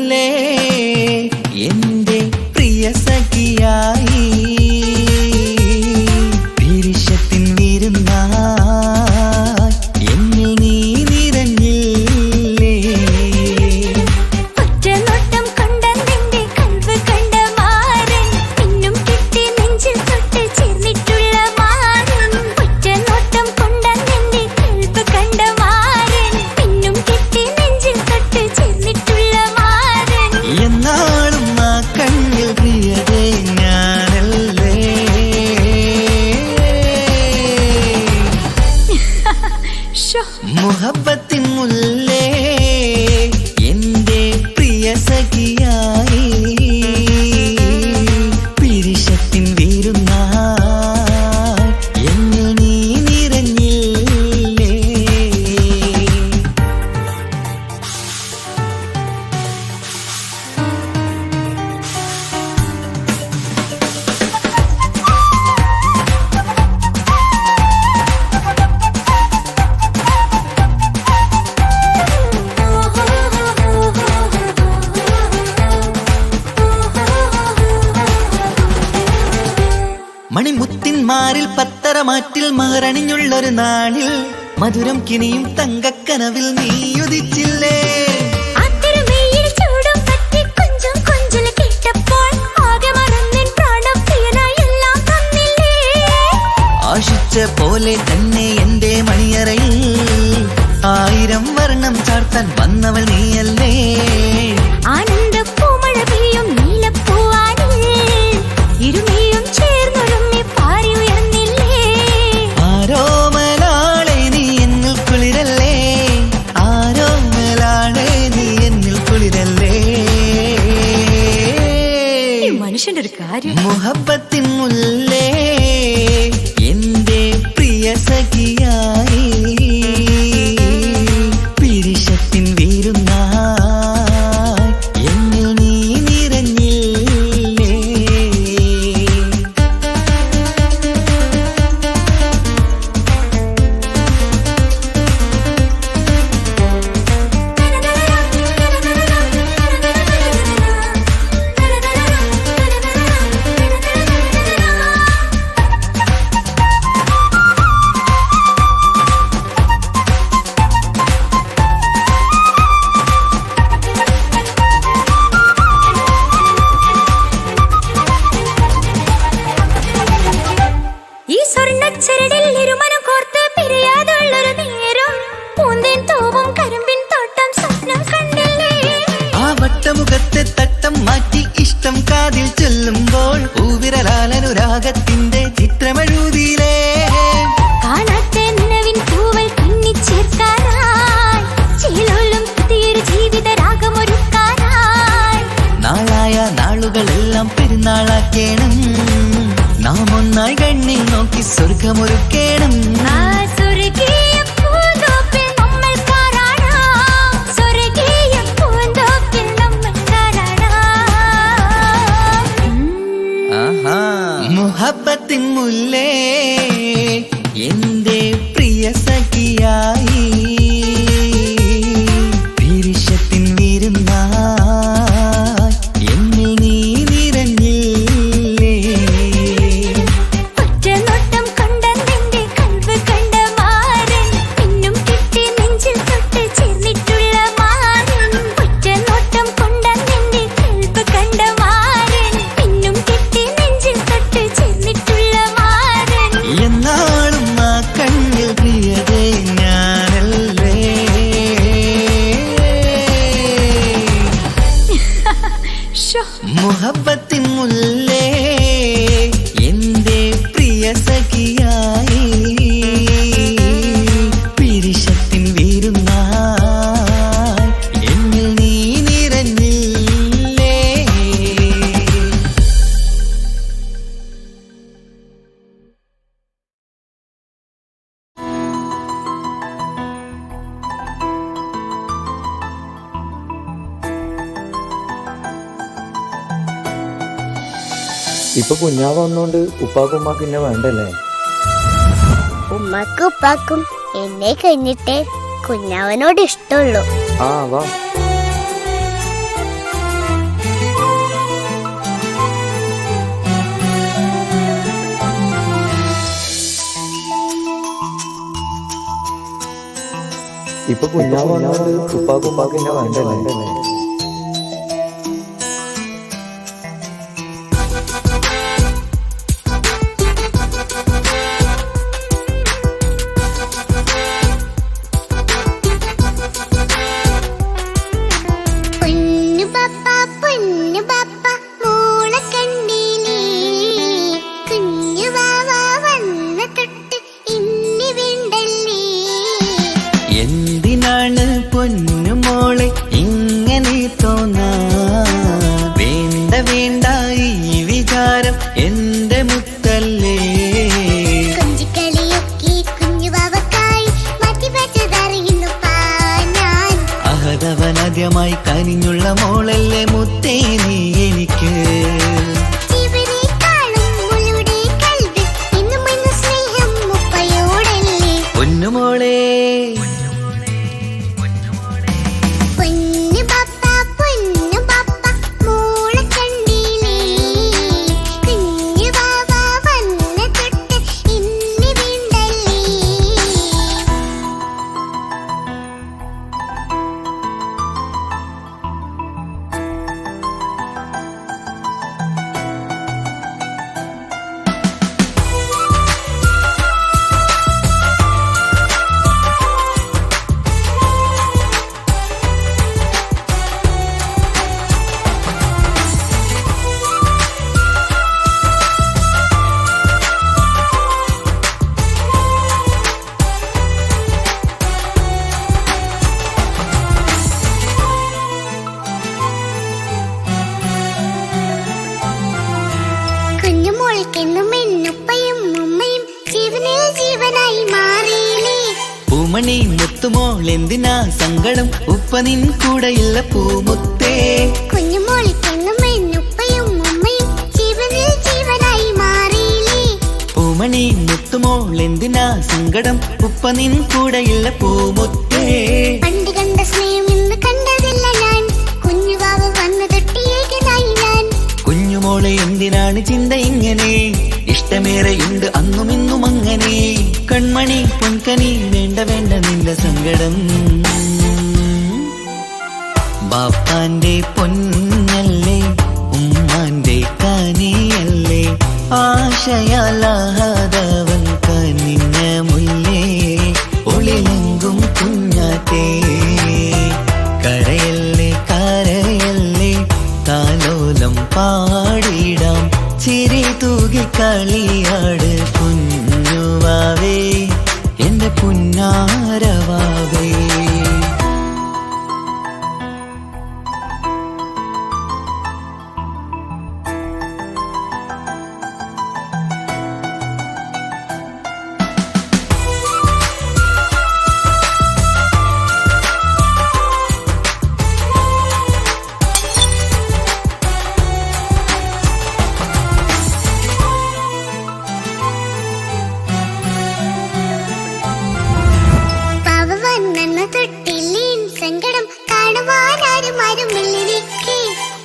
മുല്ലേ എന്റെ പ്രിയ സഖിയായി പിരിശത്തിൻ വിരുന്നായി എന്നിൽ നീ നിറഞ്ഞില്ലേ. ഒറ്റനോട്ടം കൊണ്ടെന്റെ കൽവ് കണ്ട മാരൻ പിന്നും കിട്ടി നെഞ്ചിൽ തൊട്ട് ചേർന്നിട്ടുള്ള മാരൻ. ഒറ്റനോട്ടം കൊണ്ടെന്റെ കൽവ് കണ്ട മാരൻ പിന്നും കിട്ടി നെഞ്ചിൽ തൊട്ട് ചേർന്നിട്ടുള്ള മാരൻ. എന്നാളും ആ കണ്ണിൽ പ്രിയതേ ഞാനല്ലേ. മുഹബത്തിൻ മുല്ലേ എന്റെ പ്രിയ സഖിയായി പിരിശത്തിൻ വിരുന്നായി എന്നിൽ നീ നിറഞ്ഞില്ലേ. മണിമുത്തിന്മാരിൽ പത്തരമാറ്റിൽ മഹറണിഞ്ഞുള്ളൊരു നാളിൽ മധുരം കിനിയും തങ്കക്കനവിൽ നീ ഉദിച്ചില്ലേ. ആശിച്ച പോലെ തന്നെ എന്റെ മണിയറയിൽ 1000 വർണ്ണം ചാർത്താൻ വന്നവൾ നീയല്ലേ. ആനന്ദപ്പൂമഴ പെയ്യും നീലപ്പൂവാനിൽ ഇരുമയും ചേർന്നൊരുമ്മി പാറി ഉയർന്നില്ലേ. ആരോമലാളെ നീ എന്നിൽ കുളിരല്ലേ. ആരോമലാളെ നീ എന്നിൽ കുളിരല്ലേ. മനുഷ്യന്റെ ഒരു കാര്യം. മുഹബത്തിൻ മുല്ലേ എന്റെ പ്രിയ സഖിയായി പിരിശത്തിൻ വിരുന്നായി എന്നിൽ നീ നിറഞ്ഞില്ലേ. ഈ സ്വർണ്ണച്ചരടിൽ ഇരുമനം കോർത്ത് പിരിയാതുള്ളൊരു നേരം പൂന്തേൻ തോവും കരിമ്പിൻ തോട്ടം സ്വപ്നം കണ്ടില്ലേ. ആ വട്ടമുഖത്തെ തട്ടം മാറ്റി ഇഷ്ടം കാതിൽ ചൊല്ലുമ്പോൾ പൂവിരലാലനുരാഗത്തിന്റെ ചിത്രമെഴുതിയിലേ. കാണാത്ത നിലവിൻ പൂവൽ പിന്നിച്ചേർക്കാനായി ചിലോലും പുതിയൊരു ജീവിത രാഗമൊരുക്കാനായി നാളായ നാളുകളെല്ലാം പെരുന്നാളാക്കേണം. നാം ഒന്നായി കണ്ണിൽ നോക്കി സ്വർഗമൊരുക്കേണം. ആ സ്വർഗീയ പൂന്തോപ്പിൽ നമ്മൾ കാണാം. സ്വർഗീയ പൂന്തോപ്പിൽ നമ്മൾ കാണാം. ആഹാ. മുഹബത്തിൻ മുല്ലേ എന്റെ പ്രിയ സഖിയായി പിരിശത്തിൻ വിരുന്നായി എന്നിൽ നീ നിറഞ്ഞില്ലേ. ഒറ്റനോട്ടം കൊണ്ടെന്റെ കൽവ് കണ്ട മാരൻ പിന്നും കിട്ടി നെഞ്ചിൽ തൊട്ട് ചേർന്നിട്ടുള്ള മാരൻ. ഒറ്റനോട്ടം കൊണ്ടെന്റെ കൽവ് കണ്ട മാരൻ പിന്നും കിട്ടി നെഞ്ചിൽ തൊട്ട് ചേർന്നിട്ടുള്ള മാരൻ. എന്നാളും ആ കണ്ണിൽ പ്രിയതേ ഞാനല്ലേ. മുഹബത്തിൻ മുല്ലേ എന്റെ പ്രിയ സഖിയായി പിരിശത്തിൻ വിരുന്നായി എന്നിൽ നീ നിറഞ്ഞില്ലേ. ഇപ്പൊ കുഞ്ഞാവ് വന്നോണ്ട് ഉപ്പാക്കും ഉമ്മാക്കും എന്നെ വേണ്ടല്ലേ? ഉമ്മക്കും ഉപ്പാക്കും എന്നെ കഴിഞ്ഞിട്ടേ കുഞ്ഞാവനോട് ഇഷ്ടമുള്ളൂ. ആ വാ. ഇപ്പൊ കുഞ്ഞാവ് വന്നോണ്ട് ഉപ്പാക്ക് എന്നെ വേണ്ടല്ലേ. എന്തിനാണ് പൊന്നുമോളെ ഇങ്ങനെ തോന്നാ? വേണ്ട വേണ്ട ഈ വിചാരം എന്റെ മുത്തല്ലേ. അഹതവനാദ്യമായി കനിഞ്ഞുള്ള മോളല്ലേ മുത്തേ നീ എനിക്ക്. പൊന്നുമോളെ പൂമണി മുത്തുമോൾ എന്തിനാ സങ്കടം? ഉപ്പ നിൻ കൂടെയില്ല പൂമുത്തേ. പൂമണി മുത്തുമോൾ എന്തിനാ സങ്കടം? ഉപ്പ നിൻ കൂടെയില്ല പൂമുത്തേ. പണ്ട് കണ്ട സ്നേഹം ഇന്ന് കണ്ടതില്ല ഞാൻ. കുഞ്ഞുവാവ് വന്നു തൊട്ടിയേകനായി ഞാൻ. കുഞ്ഞുമോളെ എന്തിനാണ് ചിന്ത ഇങ്ങനെ? ഇഷ്ടമേറെയുണ്ട് അന്നും ഇന്നും അങ്ങനെ. കൺമണി പൊൻകനി വേണ്ട വേണ്ട നിന്റെ സങ്കടം. ബാപ്പാന്റെ പൊന്നല്ലേ ഉമ്മാന്റെ കനിയല്ലേ. ആശയാലാഹതവൻ കനിഞ്ഞ മുല്ലേ. ഒളിലെങ്കും കുഞ്ഞാറ്റേ കരയല്ലേ കരയല്ലേ. താലോലം പാടിടാം ചിരി തൂകി കളിയാട് കുഞ്ഞുവാവേ എന്റെ പുന്നാരവാവേ.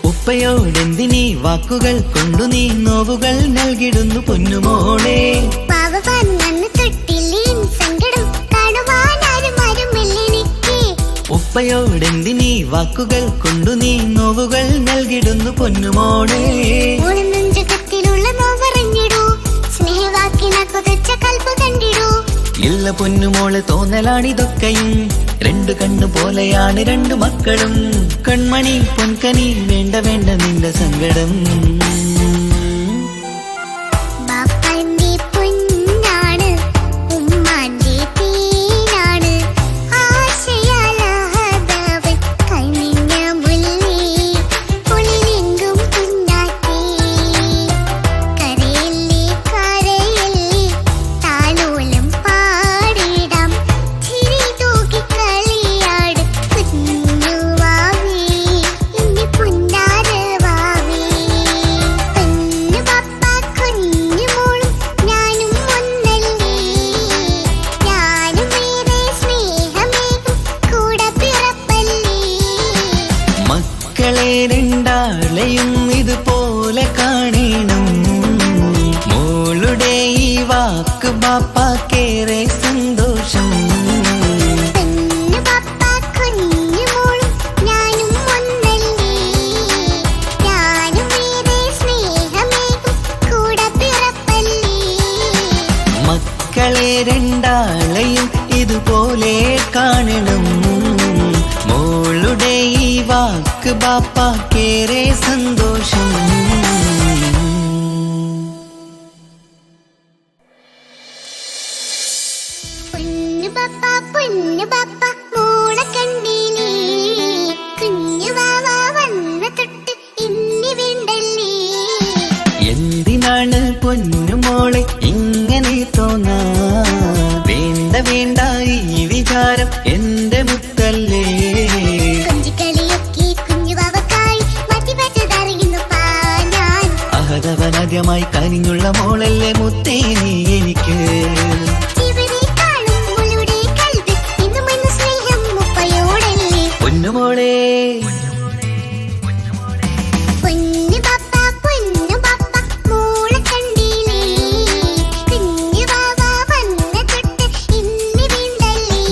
ഉപ്പയോടെന്തിനീ വാക്കുകൾ കൊണ്ടു നീ നോവുകൾ നൽകിടുന്നു പൊന്നുമോളെ. ഉപ്പയോടെന്തിനീ വാക്കുകൾ കൊണ്ടു നീ നോവുകൾ നൽകിടുന്നു പൊന്നുമോളെ. ഇല്ല പൊന്നുമോളെ തോന്നലാണിതൊക്കെയും. രണ്ടു കണ്ണു പോലെയാണ് രണ്ടു മക്കളും. കൺമണി പൊൻകനി വേണ്ട വേണ്ട നിന്റെ സങ്കടം. രണ്ടാളെയും ഇതുപോലെ കാണണം. മോളുടെ ഈ വാക്ക് ബാപ്പാക്കേറെ സന്തോഷം. പോലെ കാണണം. മോളുടെ ഈ വാക്ക് ബാപ്പാക്കേറെ സന്തോഷം. പൊന്നു ബാപ്പ മോളെ കണ്ടീലേ, കുഞ്ഞു വാവ വന്ന തൊട്ട് ഇനി വേണ്ടല്ലേ. എന്തിനാണ് പൊന്നുമോളെ ഇങ്ങനെ തോന്നാ? വേണ്ട വേണ്ട ഈ വിചാരം എന്റെ മുത്തല്ലേ. കൊഞ്ചിക്കളിയൊക്കെ കുഞ്ഞു വാവക്കായി മാറ്റി പറ്റതറിയുന്നു ഞാൻ. അഹതവനാദ്യമായി കനിഞ്ഞുള്ള മോളല്ലേ മുത്തേ നീ എനിക്ക്. പൊന്നുമോളെ പൊന്നു ബാപ്പ മോളെ കണ്ടീലേ, കുഞ്ഞു വാവ വന്ന തൊട്ട് ഇനി വീണ്ടല്ലേ.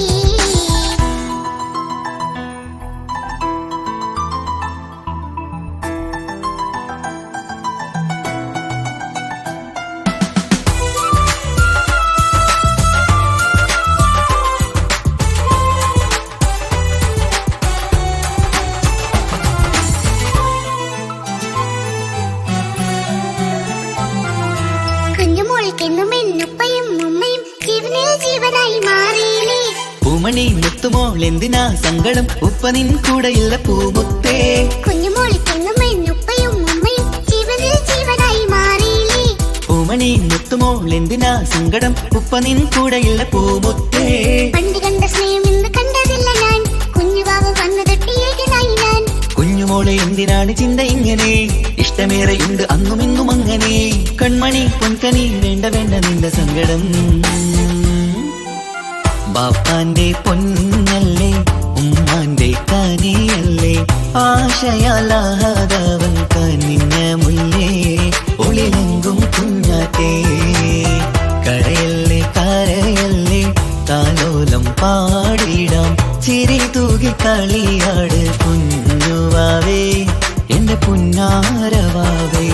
കുഞ്ഞുമോൾക്കെന്നും എന്നുപ്പയും ഉമ്മയും ജീവനിൽ ജീവനായി മാറിയില്ലേ. പൂമണി മുത്തുമോൾ എന്തിനാ സങ്കടം? ഉപ്പ നിൻ കൂടെയില്ല പൂമുത്തേ. കുഞ്ഞുമോൾക്കെന്നും എന്നുപ്പയും ഉമ്മയും ജീവനിൽ ജീവനായി മാറിയില്ലേ. പൂമണി മുത്തുമോൾ എന്തിനാ സങ്കടം? ഉപ്പ നിൻ കൂടെയില്ല പൂമുത്തേ. പണ്ട് കണ്ട സ്നേഹം ഇന്ന് കണ്ടതില്ല ഞാൻ, കുഞ്ഞുവാവ് വന്നു തൊട്ടിയേകനായി ഞാൻ. കുഞ്ഞുമോളെ എന്തിനാണ് ചിന്ത ഇങ്ങനെ? ഇഷ്ടമേറെയുണ്ട് അന്നും ഇന്നും അങ്ങനെ. കൺമണി പൊൻകനി വേണ്ട വേണ്ട നിന്റെ സങ്കടം. ബാപ്പാന്റെ പൊന്നല്ലേ ഉമ്മാന്റെ കനിയല്ലേ, ആശയാലാഹതവൻ കനിഞ്ഞ മുല്ലേ. ഒളിലെങ്കും കുഞ്ഞാറ്റേ കരയല്ലേ കരയല്ലേ, താലോലം പാടിടാം ചിരി തൂകി കളിയാട് കുഞ്ഞുവാവേ എന്റെ പുന്നാരവാവേ.